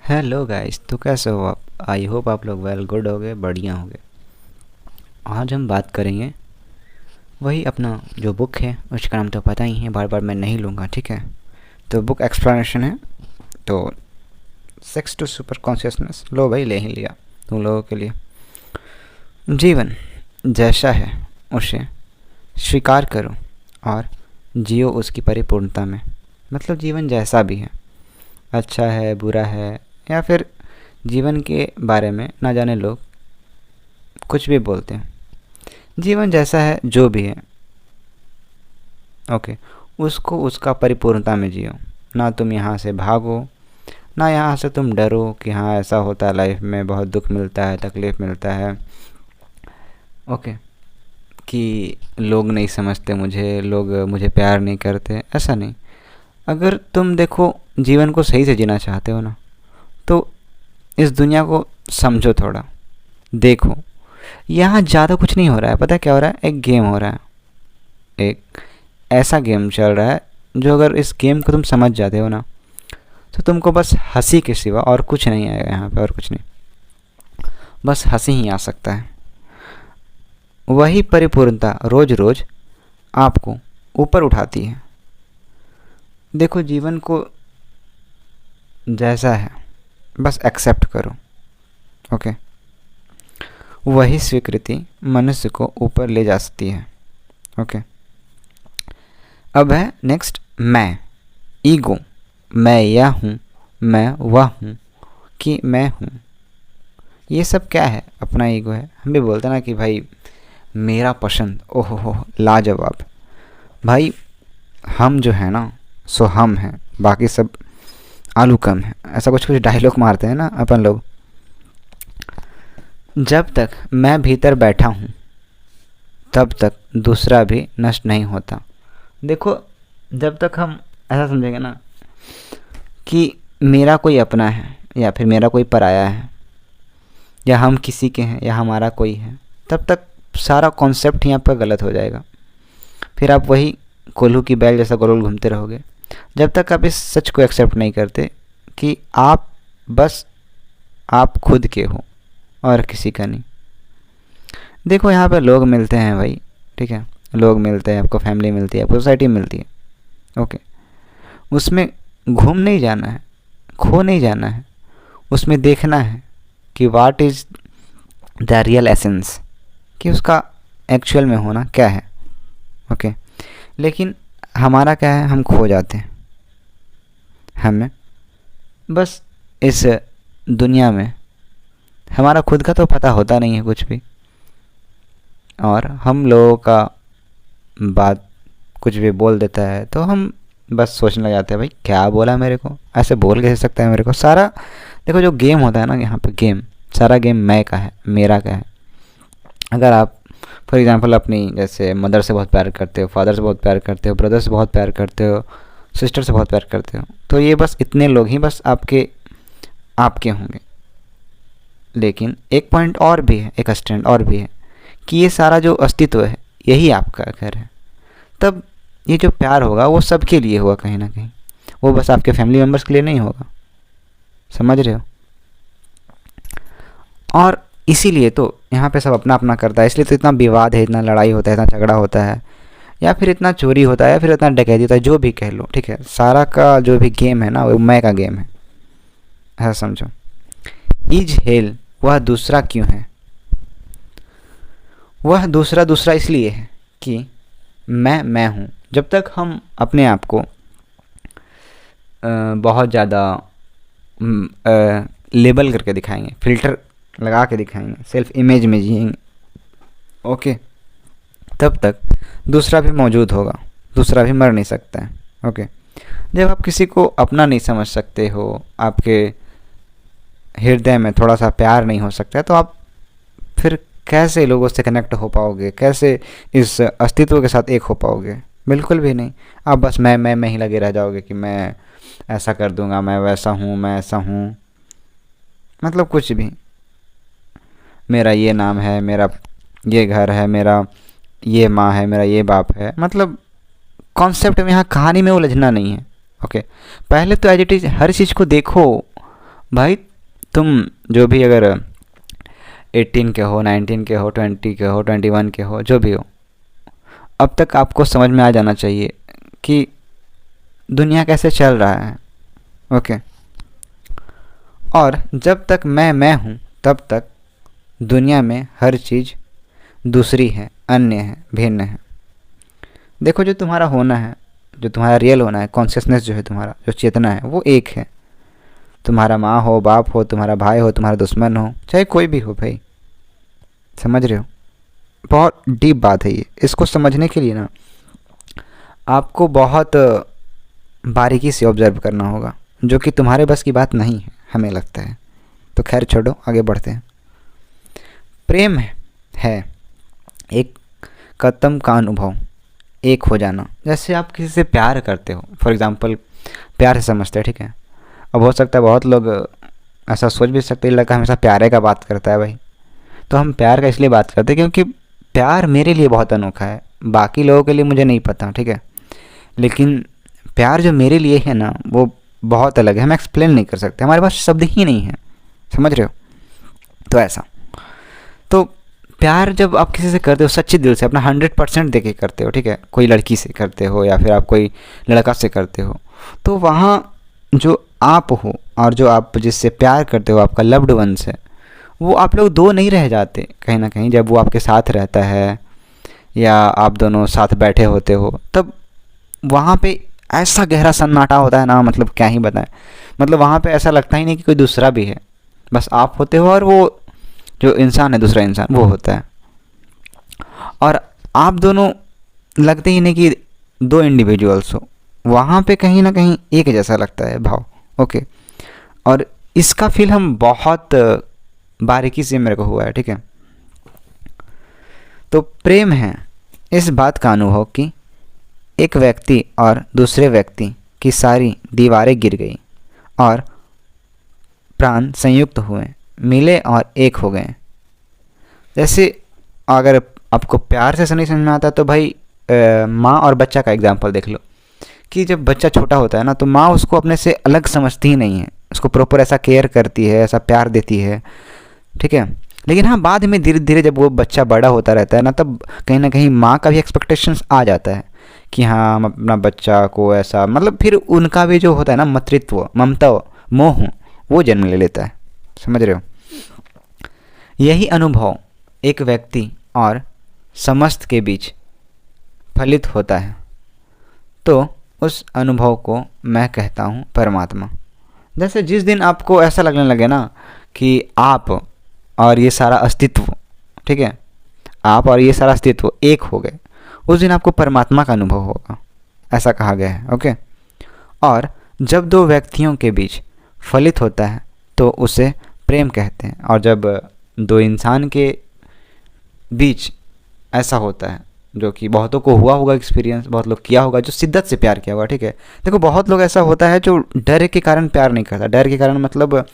Hello guys, तो कैसे हो आप? आई होप आप लोग वेल गुड होगे, बढ़िया होगे। आज हम बात करेंगे वही अपना जो बुक है, उसका नाम तो पता ही है, बार बार मैं नहीं लूँगा, ठीक है। तो बुक एक्सप्लेनेशन है। तो सेक्स टू सुपर कॉन्शियसनेस, लो भाई ले ही लिया तुम लोगों के लिए। जीवन जैसा है उसे स्वीकार करो और जियो उसकी परिपूर्णता में। मतलब जीवन जैसा भी है, अच्छा है बुरा है, या फिर जीवन के बारे में ना जाने लोग कुछ भी बोलते हैं। जीवन जैसा है जो भी है, ओके, उसको उसका परिपूर्णता में जियो। ना तुम यहाँ से भागो, ना यहाँ से तुम डरो कि हाँ ऐसा होता है लाइफ में, बहुत दुख मिलता है, तकलीफ़ मिलता है, ओके, कि लोग नहीं समझते मुझे, लोग मुझे प्यार नहीं करते। ऐसा नहीं। अगर तुम देखो जीवन को सही से जीना चाहते हो ना, तो इस दुनिया को समझो थोड़ा, देखो। यहाँ ज़्यादा कुछ नहीं हो रहा है, पता है क्या हो रहा है? एक गेम हो रहा है, एक ऐसा गेम चल रहा है जो अगर इस गेम को तुम समझ जाते हो ना, तो तुमको बस हंसी के सिवा और कुछ नहीं आएगा यहाँ पे, और कुछ नहीं, बस हंसी ही आ सकता है। वही परिपूर्णता रोज रोज आपको ऊपर उठाती है। देखो जीवन को जैसा है बस एक्सेप्ट करो, ओके। वही स्वीकृति मनुष्य को ऊपर ले जा सकती है, ओके। अब है नेक्स्ट, मैं, ईगो। मैं यह हूँ, मैं वह हूँ, कि मैं हूँ। ये सब क्या है? अपना ईगो है। हम भी बोलते हैं ना कि भाई मेरा पसंद, ओहो हो लाजवाब। भाई हम जो है ना, सो हम हैं, बाकी सब आलू कम है, ऐसा कुछ कुछ डायलॉग मारते हैं ना अपन लोग। जब तक मैं भीतर बैठा हूँ तब तक दूसरा भी नष्ट नहीं होता। देखो, जब तक हम ऐसा समझेंगे ना कि मेरा कोई अपना है या फिर मेरा कोई पराया है, या हम किसी के हैं या हमारा कोई है, तब तक सारा कॉन्सेप्ट ही आपका गलत हो जाएगा। फिर आप वही कोल्हू की बैल जैसा गोल गोल घूमते रहोगे, जब तक आप इस सच को एक्सेप्ट नहीं करते कि आप बस आप खुद के हो और किसी का नहीं। देखो यहाँ पे लोग मिलते हैं भाई, ठीक है, लोग मिलते हैं, आपको फैमिली मिलती है, आपको सोसाइटी मिलती है, ओके। उसमें घूम नहीं जाना है, खो नहीं जाना है, उसमें देखना है कि what is the real essence, कि उसका एक्चुअल में होना क्या है, ओके। लेकिन हमारा क्या है, हम खो जाते हैं। हमें बस इस दुनिया में हमारा खुद का तो पता होता नहीं है कुछ भी, और हम लोगों का बात कुछ भी बोल देता है तो हम बस सोचने लग जाते हैं भाई क्या बोला मेरे को, ऐसे बोल कैसे सकता है मेरे को। सारा देखो जो गेम होता है ना यहाँ पे, गेम, सारा गेम मैं का है, मेरा का है। अगर आप फॉर एग्ज़ाम्पल अपनी जैसे मदर से बहुत प्यार करते हो, फादर से बहुत प्यार करते हो, ब्रदर से बहुत प्यार करते हो, सिस्टर से बहुत प्यार करते हो, तो ये बस इतने लोग ही बस आपके होंगे। लेकिन एक पॉइंट और भी है, एक स्टैंड और भी है, कि ये सारा जो अस्तित्व है यही आपका घर है। तब ये जो प्यार होगा वो सबके लिए होगा कहीं ना कहीं, वो बस आपके फैमिली मेम्बर्स के लिए नहीं होगा। समझ रहे हो? और इसीलिए तो यहाँ पे सब अपना अपना करता है, इसलिए तो इतना विवाद है, इतना लड़ाई होता है, इतना झगड़ा होता है, या फिर इतना चोरी होता है, या फिर इतना डकैती होता है, जो भी कह लो, ठीक है। सारा का जो भी गेम है ना, वो मैं का गेम है, ऐसा समझो। इज हेल, वह दूसरा क्यों है? वह दूसरा दूसरा इसलिए है कि मैं हूँ। जब तक हम अपने आप को बहुत ज़्यादा लेबल करके दिखाएंगे, फिल्टर लगा के दिखाएंगे, सेल्फ इमेज में जिएंगे, ओके, तब तक दूसरा भी मौजूद होगा, दूसरा भी मर नहीं सकता है, ओके। जब आप किसी को अपना नहीं समझ सकते हो, आपके हृदय में थोड़ा सा प्यार नहीं हो सकता है, तो आप फिर कैसे लोगों से कनेक्ट हो पाओगे, कैसे इस अस्तित्व के साथ एक हो पाओगे? बिल्कुल भी नहीं। आप बस मैं ही लगे रह जाओगे कि मैं ऐसा कर दूंगा, मैं वैसा हूँ, मैं ऐसा हूँ, मतलब कुछ भी। मेरा ये नाम है, मेरा ये घर है, मेरा ये माँ है, मेरा ये बाप है, मतलब कॉन्सेप्ट में, यहाँ कहानी में उलझना नहीं है, ओके। पहले तो एज इट इज़ हर चीज़ को देखो, भाई तुम जो भी अगर 18 के हो, 19 के हो, 20 के हो, 21 के हो, जो भी हो, अब तक आपको समझ में आ जाना चाहिए कि दुनिया कैसे चल रहा है। ओके। और जब तक मैं हूँ तब तक दुनिया में हर चीज़ दूसरी है, अन्य है, भिन्न है। देखो जो तुम्हारा होना है, जो तुम्हारा रियल होना है, कॉन्शियसनेस जो है तुम्हारा, जो चेतना है, वो एक है। तुम्हारा माँ हो, बाप हो, तुम्हारा भाई हो, तुम्हारा दुश्मन हो, चाहे कोई भी हो भाई, समझ रहे हो? बहुत डीप बात है ये। इसको समझने के लिए ना आपको बहुत बारीकी से ऑब्जर्व करना होगा, जो कि तुम्हारे बस की बात नहीं है, हमें लगता है। तो खैर छोड़ो, आगे बढ़ते हैं। प्रेम है एक कदम का अनुभव, एक हो जाना। जैसे आप किसी से प्यार करते हो, फॉर एग्ज़ाम्पल प्यार से समझते हैं, ठीक है। अब हो सकता है बहुत लोग ऐसा सोच भी सकते हैं, लड़का हमेशा प्यारे का बात करता है भाई। तो हम प्यार का इसलिए बात करते हैं क्योंकि प्यार मेरे लिए बहुत अनोखा है, बाकी लोगों के लिए मुझे नहीं पता, ठीक है। लेकिन प्यार जो मेरे लिए है ना, वो बहुत अलग है, हम एक्सप्लेन नहीं कर सकते, हमारे पास शब्द ही नहीं है, समझ रहे हो? तो ऐसा, तो प्यार जब आप किसी से करते हो सच्चे दिल से, अपना 100% दे के करते हो, ठीक है। कोई लड़की से करते हो या फिर आप कोई लड़का से करते हो, तो वहाँ जो आप हो और जो आप जिससे प्यार करते हो, आपका लव्ड वंस है, वो आप लोग दो नहीं रह जाते कहीं ना कहीं। जब वो आपके साथ रहता है या आप दोनों साथ बैठे होते हो, तब वहाँ पे ऐसा गहरा सन्नाटा होता है ना, मतलब क्या ही बताएं। मतलब वहाँ पे ऐसा लगता ही नहीं कि कोई दूसरा भी है, बस आप होते हो और वो जो इंसान है, दूसरा इंसान, वो होता है। और आप दोनों लगते ही नहीं कि दो इंडिविजुअल्स हो, वहाँ पे कहीं ना कहीं एक जैसा लगता है भाव। ओके। और इसका फील हम बहुत बारीकी से मेरे को हुआ है, ठीक है। तो प्रेम है इस बात का अनुभव कि एक व्यक्ति और दूसरे व्यक्ति की सारी दीवारें गिर गई और प्राण संयुक्त हुए, मिले और एक हो गए। जैसे अगर आपको प्यार से नहीं समझ में आता तो भाई माँ और बच्चा का एग्जांपल देख लो, कि जब बच्चा छोटा होता है ना, तो माँ उसको अपने से अलग समझती ही नहीं है, उसको प्रॉपर ऐसा केयर करती है, ऐसा प्यार देती है, ठीक है। लेकिन हाँ, बाद में धीरे धीरे जब वो बच्चा बड़ा होता रहता है ना, तब कहीं ना कहीं माँ का भी एक्सपेक्टेशंस आ जाता है कि हाँ हम अपना बच्चा को ऐसा, मतलब फिर उनका भी जो होता है ना मातृत्व, ममता, मोह, वो जन्म ले लेता है, समझ रहे हो? यही अनुभव एक व्यक्ति और समस्त के बीच फलित होता है, तो उस अनुभव को मैं कहता हूँ परमात्मा। जैसे जिस दिन आपको ऐसा लगने लगे ना कि आप और ये सारा अस्तित्व, ठीक है, आप और ये सारा अस्तित्व एक हो गए, उस दिन आपको परमात्मा का अनुभव होगा, ऐसा कहा गया है। ओके। और जब दो व्यक्तियों के बीच फलित होता है तो उसे प्रेम कहते हैं। और जब दो इंसान के बीच ऐसा होता है, जो कि बहुतों को हुआ होगा एक्सपीरियंस, बहुत लोग किया होगा, जो शिद्दत से प्यार किया होगा, ठीक है। देखो बहुत लोग ऐसा होता है जो डर के कारण प्यार नहीं करता, डर के कारण मतलब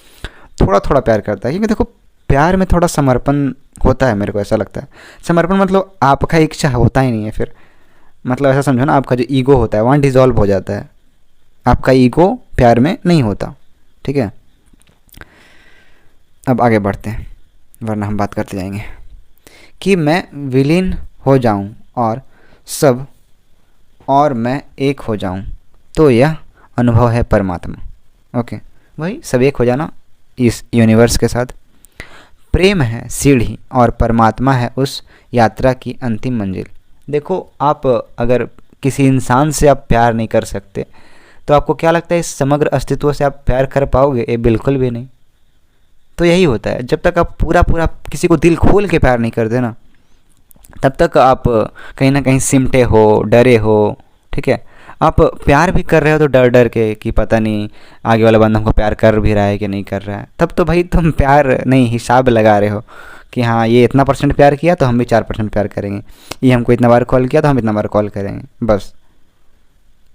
थोड़ा थोड़ा प्यार करता है, क्योंकि देखो प्यार में थोड़ा समर्पण होता है, मेरे को ऐसा लगता है। समर्पण मतलब आपका इच्छा होता ही नहीं है, फिर मतलब ऐसा समझो ना, आपका जो ईगो होता है वहाँ डिज़ोल्व हो जाता है, आपका ईगो प्यार में नहीं होता, ठीक है। अब आगे बढ़ते हैं, वरना हम बात करते जाएंगे। कि मैं विलीन हो जाऊं और सब और मैं एक हो जाऊं, तो यह अनुभव है परमात्मा। ओके, वही सब एक हो जाना इस यूनिवर्स के साथ। प्रेम है सीढ़ी और परमात्मा है उस यात्रा की अंतिम मंजिल। देखो आप अगर किसी इंसान से आप प्यार नहीं कर सकते, तो आपको क्या लगता है इस समग्र अस्तित्व से आप प्यार कर पाओगे? ये बिल्कुल भी नहीं। तो यही होता है, जब तक आप पूरा पूरा किसी को दिल खोल के प्यार नहीं करते ना, तब तक आप कहीं ना कहीं सिमटे हो, डरे हो, ठीक है। आप प्यार भी कर रहे हो तो डर डर के कि पता नहीं आगे वाला बंदा हमको प्यार कर भी रहा है कि नहीं कर रहा है, तब तो भाई तुम प्यार नहीं हिसाब लगा रहे हो कि हाँ ये इतना % प्यार किया तो हम भी 4% प्यार करेंगे, ये हमको इतना बार कॉल किया तो हम इतना बार कॉल करेंगे, बस।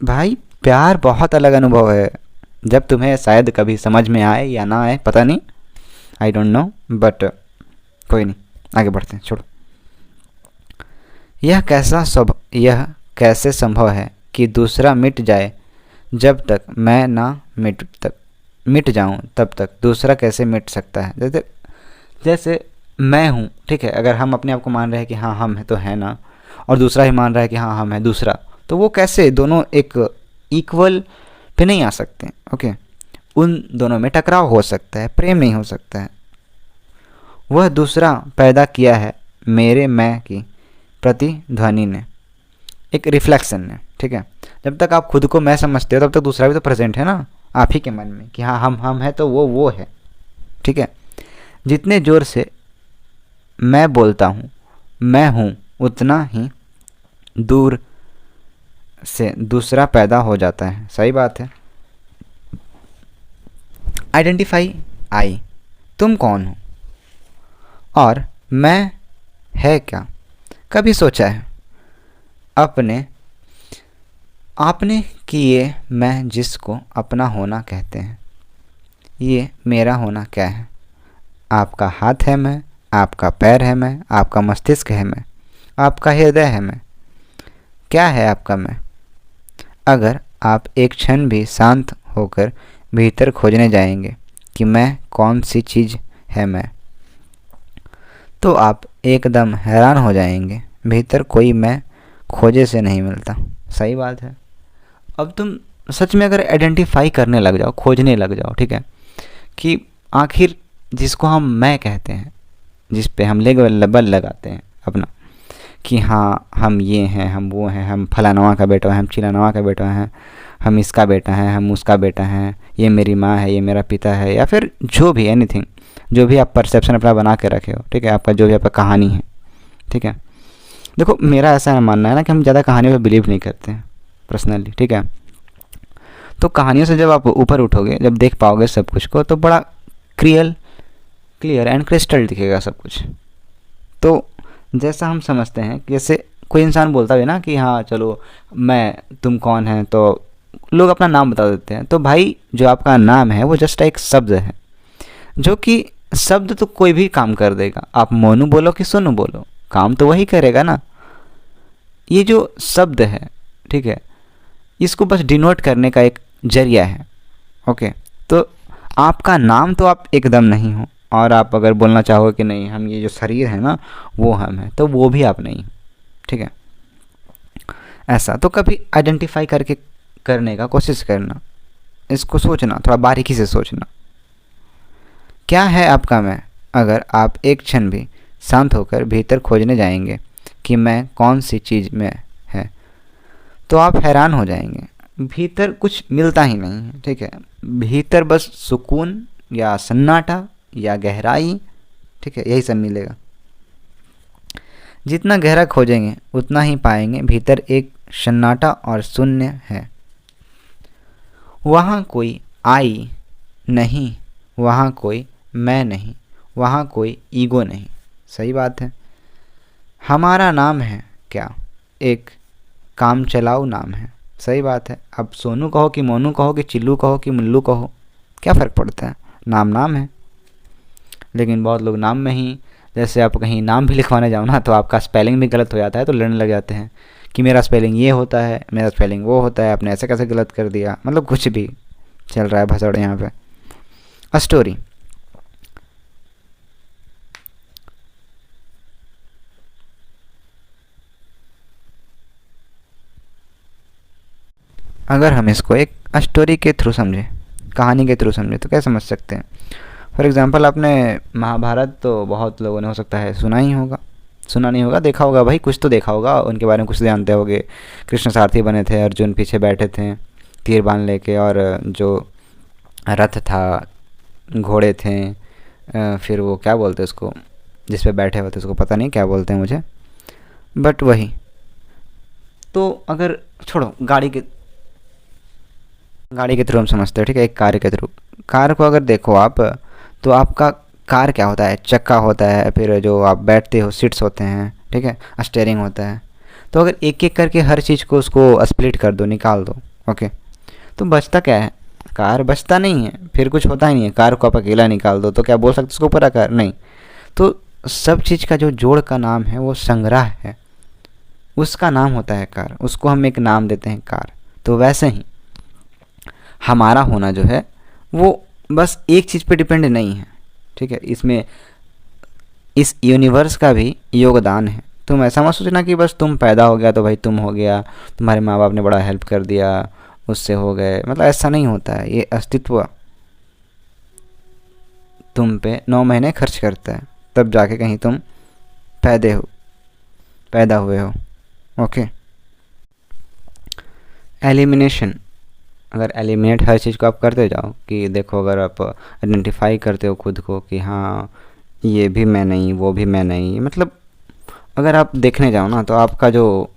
भाई प्यार बहुत अलग अनुभव है, जब तुम्हें शायद कभी समझ में आए या ना आए, पता नहीं, आई डोंट नो, बट कोई नहीं, आगे बढ़ते हैं, छोड़ो। यह कैसे संभव है कि दूसरा मिट जाए जब तक मैं ना मिट जाऊं तब तक दूसरा कैसे मिट सकता है। जैसे जैसे मैं हूँ, ठीक है, अगर हम अपने आप को मान रहे हैं कि हाँ हम है तो है ना, और दूसरा ही मान रहा है कि हाँ हम है दूसरा, तो वो कैसे दोनों एक इक्वल पे नहीं आ सकते। ओके, उन दोनों में टकराव हो सकता है, प्रेम नहीं हो सकता है। वह दूसरा पैदा किया है मेरे मैं की प्रतिध्वनि ने, एक रिफ्लेक्शन ने, ठीक है। जब तक आप खुद को मैं समझते हो तब तक दूसरा भी तो प्रेजेंट है ना आप ही के मन में कि हाँ हम है तो वो है, ठीक है। जितने ज़ोर से मैं बोलता हूँ मैं हूँ, उतना ही दूर से दूसरा पैदा हो जाता है। सही बात है। आइडेंटिफाई आई, तुम कौन हो और मैं है क्या। कभी सोचा है अपने आपने कि ये मैं जिसको अपना होना कहते हैं, ये मेरा होना क्या है। आपका हाथ है मैं, आपका पैर है मैं, आपका मस्तिष्क है मैं, आपका हृदय है मैं। क्या है आपका मैं। अगर आप एक क्षण भी शांत होकर भीतर खोजने जाएंगे कि मैं कौन सी चीज़ है मैं, तो आप एकदम हैरान हो जाएंगे। भीतर कोई मैं खोजे से नहीं मिलता। सही बात है। अब तुम सच में अगर आइडेंटिफाई करने लग जाओ, खोजने लग जाओ, ठीक है, कि आखिर जिसको हम मैं कहते हैं, जिस पे हम लेबल लगाते हैं अपना कि हाँ हम ये हैं, हम वो हैं, हम फलानवा का बेटा हैं, हम चिलानवा का बेटा हैं, हम इसका बेटा हैं, हम उसका बेटा हैं, ये मेरी माँ है, ये मेरा पिता है, या फिर जो भी एनीथिंग, जो भी आप परसेप्शन अपना बना के रखे हो, ठीक है, आपका जो भी आपका कहानी है, ठीक है। देखो मेरा ऐसा मानना है ना कि हम ज़्यादा कहानियों पे बिलीव नहीं करते हैं पर्सनली, ठीक है। तो कहानियों से जब आप ऊपर उठोगे, जब देख पाओगे सब कुछ को, तो बड़ा क्लियर एंड क्रिस्टल दिखेगा सब कुछ। तो जैसा हम समझते हैं कि जैसे कोई इंसान बोलता है ना कि हाँ चलो मैं, तुम कौन है, तो लोग अपना नाम बता देते हैं। तो भाई जो आपका नाम है वो जस्ट एक शब्द है, जो कि शब्द तो कोई भी काम कर देगा। आप मोनू बोलो कि सोनू बोलो, काम तो वही करेगा ना। ये जो शब्द है, ठीक है, इसको बस डिनोट करने का एक जरिया है। ओके, तो आपका नाम तो आप एकदम नहीं हो, और आप अगर बोलना चाहो कि नहीं हम ये जो शरीर है ना वो हम है, तो वो भी आप नहीं, ठीक है। ऐसा तो कभी आइडेंटिफाई करके करने का कोशिश करना, इसको सोचना, थोड़ा बारीकी से सोचना, क्या है आपका मैं। अगर आप एक क्षण भी शांत होकर भीतर खोजने जाएंगे कि मैं कौन सी चीज़ में है, तो आप हैरान हो जाएंगे। भीतर कुछ मिलता ही नहीं है, ठीक है। भीतर बस सुकून या सन्नाटा या गहराई, ठीक है, यही सब मिलेगा। जितना गहरा खोजेंगे उतना ही पाएंगे भीतर एक सन्नाटा और शून्य है। वहाँ कोई आई नहीं, वहाँ कोई मैं नहीं, वहाँ कोई ईगो नहीं। सही बात है। हमारा नाम है क्या, एक काम चलाऊ नाम है। सही बात है। अब सोनू कहो कि मोनू कहो कि चिल्लू कहो कि मुल्लू कहो, क्या फ़र्क पड़ता है, नाम नाम है। लेकिन बहुत लोग नाम में ही, जैसे आप कहीं नाम भी लिखवाने जाओ ना तो आपका स्पेलिंग भी गलत हो जाता है, तो लड़ने लग जाते हैं कि मेरा स्पेलिंग ये होता है, मेरा स्पेलिंग वो होता है, आपने ऐसे कैसे गलत कर दिया। मतलब कुछ भी चल रहा है भसड़ यहाँ पे। A story. अगर हम इसको एक स्टोरी के थ्रू समझें, कहानी के थ्रू समझें, तो क्या समझ सकते हैं। फॉर एग्ज़ाम्पल आपने महाभारत तो बहुत लोगों ने हो सकता है सुना ही होगा, सुना नहीं होगा, देखा होगा भाई, कुछ तो देखा होगा, उनके बारे में कुछ जानते होगे। कृष्ण सारथी बने थे, अर्जुन पीछे बैठे थे तीर बाण लेके, और जो रथ था, घोड़े थे, फिर वो क्या बोलते उसको जिस पे बैठे होते, उसको पता नहीं क्या बोलते हैं मुझे, बट वही। तो अगर छोड़ो, गाड़ी के थ्रू हम समझते हैं, ठीक है, एक कार के थ्रू। कार को अगर देखो आप, तो आपका कार क्या होता है, चक्का होता है, फिर जो आप बैठते हो सीट्स होते हैं, ठीक है, स्टीयरिंग होता है। तो अगर एक एक करके हर चीज़ को उसको स्प्लिट कर दो, निकाल दो, ओके, तो बचता क्या है, कार बचता नहीं है, फिर कुछ होता ही नहीं है। कार को आप अकेला निकाल दो तो क्या बोल सकते उसको पूरा कार, नहीं। तो सब चीज़ का जो जोड़ का नाम है वो संग्रह है, उसका नाम होता है कार, उसको हम एक नाम देते हैं कार। तो वैसे ही हमारा होना जो है वो बस एक चीज़ पे डिपेंड नहीं है, ठीक है। इसमें इस यूनिवर्स का भी योगदान है। तुम ऐसा मत सोचना कि बस तुम पैदा हो गया तो भाई तुम हो गया, तुम्हारे माँ बाप ने बड़ा हेल्प कर दिया उससे हो गए, मतलब ऐसा नहीं होता है। ये अस्तित्व तुम पे 9 महीने खर्च करता है, तब जाके कहीं तुम पैदा हुए हो। ओके। एलिमिनेशन, अगर एलिमिनेट हर चीज़ को आप करते जाओ कि देखो, अगर आप आइडेंटिफाई करते हो खुद को कि हाँ ये भी मैं नहीं, वो भी मैं नहीं, मतलब अगर आप देखने जाओ ना तो आपका जो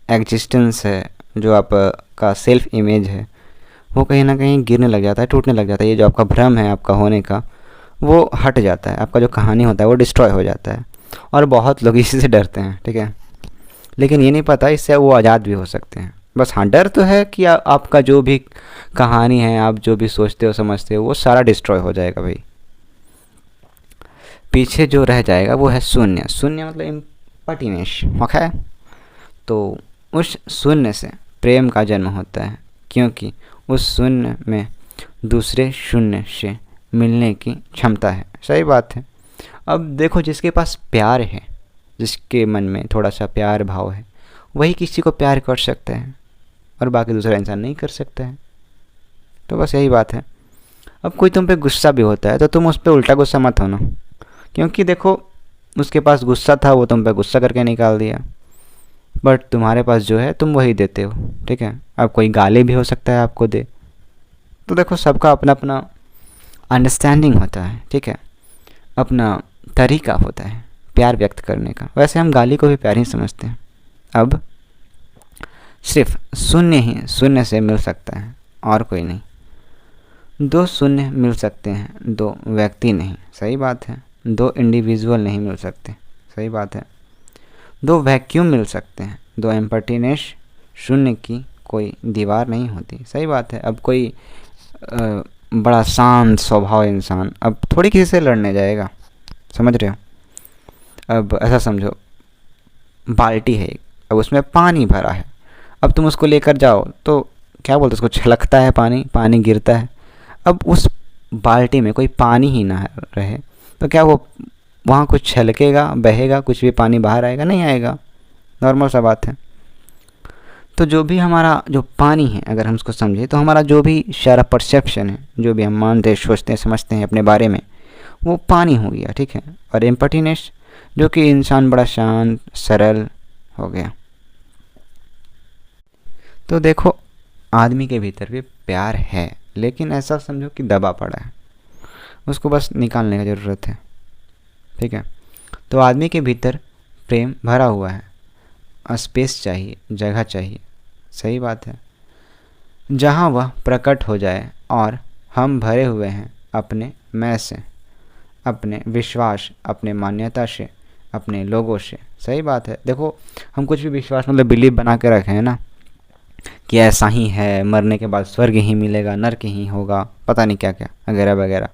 एग्जिस्टेंस है, जो आपका सेल्फ इमेज है, वो कहीं ना कहीं गिरने लग जाता है, टूटने लग जाता है। ये जो आपका भ्रम है आपका होने का, वो हट जाता है। आपका जो कहानी होता है वो डिस्ट्रॉय हो जाता है। और बहुत लोग इसी से डरते हैं, ठीक है, लेकिन ये नहीं पता इससे वो आज़ाद भी हो सकते हैं। बस हाँ, डर तो है कि आपका जो भी कहानी है, आप जो भी सोचते हो समझते हो, वो सारा डिस्ट्रॉय हो जाएगा भाई। पीछे जो रह जाएगा वो है शून्य। शून्य मतलब इम्पटीनेस, ओके। तो उस शून्य से प्रेम का जन्म होता है, क्योंकि उस शून्य में दूसरे शून्य से मिलने की क्षमता है। सही बात है। अब देखो, जिसके पास प्यार है, जिसके मन में थोड़ा सा प्यार भाव है, वही किसी को प्यार कर सकता है और बाकी दूसरा इंसान नहीं कर सकता है। तो बस यही बात है। अब कोई तुम पे गुस्सा भी होता है तो तुम उस पर उल्टा गुस्सा मत होना, क्योंकि देखो उसके पास गुस्सा था, वो तुम पे गुस्सा करके निकाल दिया, बट तुम्हारे पास जो है तुम वही देते हो, ठीक है। अब कोई गाली भी हो सकता है आपको दे। तो देखो, सबका अपना अपना अंडरस्टैंडिंग होता है, ठीक है, अपना तरीका होता है प्यार व्यक्त करने का। वैसे हम गाली को भी प्यार ही समझते हैं। अब सिर्फ शून्य ही शून्य से मिल सकता है और कोई नहीं। 2 शून्य मिल सकते हैं, 2 व्यक्ति नहीं। सही बात है। 2 इंडिविजुअल नहीं मिल सकते। सही बात है। 2 वैक्यूम मिल सकते हैं, 2 एम्पटीनेस। शून्य की कोई दीवार नहीं होती। सही बात है। अब कोई बड़ा शांत स्वभाव इंसान अब थोड़ी किसी से लड़ने जाएगा, समझ रहे हो। अब ऐसा समझो, बाल्टी है, अब उसमें पानी भरा है, अब तुम उसको लेकर जाओ तो क्या बोलते हैं उसको, छलकता है पानी गिरता है। अब उस बाल्टी में कोई पानी ही ना रहे तो क्या वो वहाँ कुछ छलकेगा, बहेगा, कुछ भी पानी बाहर आएगा? नहीं आएगा। नॉर्मल सा बात है। तो जो भी हमारा जो पानी है, अगर हम उसको समझें तो हमारा जो भी सारा परसेप्शन है, जो भी हम मानते हैं, सोचते हैं, समझते हैं अपने बारे में, वो पानी हो गया, ठीक है। और एम्पटीनेस, जो कि इंसान बड़ा शांत सरल हो गया। तो देखो, आदमी के भीतर भी प्यार है, लेकिन ऐसा समझो कि दबा पड़ा है, उसको बस निकालने की ज़रूरत है, ठीक है। तो आदमी के भीतर प्रेम भरा हुआ है, स्पेस चाहिए, जगह चाहिए। सही बात है। जहाँ वह प्रकट हो जाए और हम भरे हुए हैं अपने मैं से, अपने विश्वास, अपने मान्यता से, अपने लोगों से। सही बात है। देखो, हम कुछ भी विश्वास मतलब बिलीव बना के रखे हैं ना कि ऐसा ही है, मरने के बाद स्वर्ग ही मिलेगा, नर्क ही होगा, पता नहीं क्या क्या वगैरह वगैरह।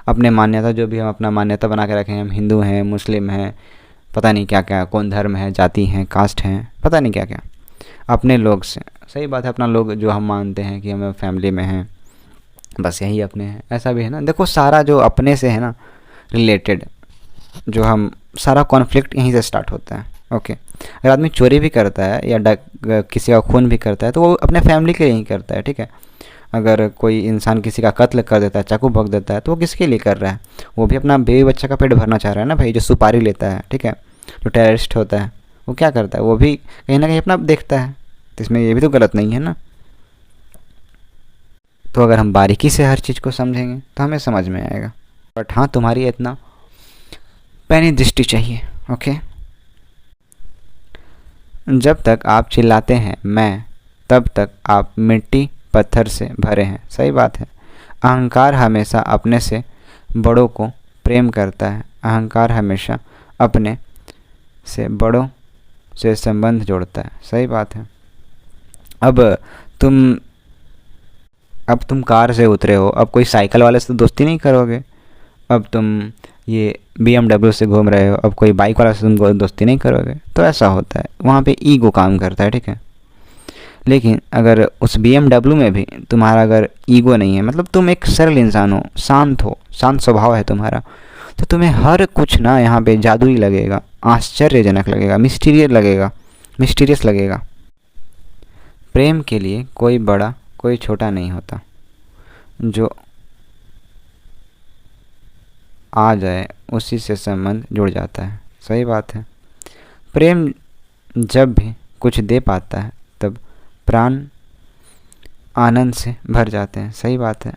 अपने मान्यता, जो भी हम अपना मान्यता बना के रखे हैं, हम हिंदू हैं, मुस्लिम हैं, पता नहीं क्या क्या, कौन धर्म है, जाति है, कास्ट हैं, पता नहीं क्या क्या, अपने लोग से। सही बात है। अपना लोग जो हम मानते हैं कि हम फैमिली में हैं, बस यही अपने हैं। ऐसा भी है ना। देखो, सारा जो अपने से है ना रिलेटेड, जो हम सारा कॉन्फ्लिक्ट यहीं से स्टार्ट होता है। ओके। अगर आदमी चोरी भी करता है या किसी का खून भी करता है तो वो अपने फैमिली के लिए ही करता है, ठीक है। अगर कोई इंसान किसी का कत्ल कर देता है, चाकू भोंक देता है, तो वो किसके लिए कर रहा है? वो भी अपना बेबी बच्चा का पेट भरना चाह रहा है ना भाई। जो सुपारी लेता है, ठीक है, जो टेररिस्ट होता है, वो क्या करता है? वो भी कहीं ना कहीं अपना देखता है। तो इसमें ये भी तो गलत नहीं है ना। तो अगर हम बारीकी से हर चीज़ को समझेंगे तो हमें समझ में आएगा। बट हाँ, तुम्हारी इतना पैनी दृष्टि चाहिए। ओके। जब तक आप चिल्लाते हैं मैं, तब तक आप मिट्टी पत्थर से भरे हैं। सही बात है। अहंकार हमेशा अपने से बड़ों को प्रेम करता है। अहंकार हमेशा अपने से बड़ों से संबंध जोड़ता है। सही बात है। अब तुम कार से उतरे हो, अब कोई साइकिल वाले से तो दोस्ती नहीं करोगे। अब तुम ये BMW से घूम रहे हो, अब कोई बाइक वाला से तुम दोस्ती नहीं करोगे। तो ऐसा होता है, वहाँ पे ईगो काम करता है, ठीक है। लेकिन अगर उस BMW में भी तुम्हारा अगर ईगो नहीं है, मतलब तुम एक सरल इंसान हो, शांत स्वभाव है तुम्हारा, तो तुम्हें हर कुछ ना यहाँ पे जादुई लगेगा, आश्चर्यजनक लगेगा, मिस्टीरियस लगेगा। प्रेम के लिए कोई बड़ा कोई छोटा नहीं होता, जो आ जाए उसी से संबंध जुड़ जाता है। सही बात है। प्रेम जब भी कुछ दे पाता है तब प्राण आनंद से भर जाते हैं। सही बात है।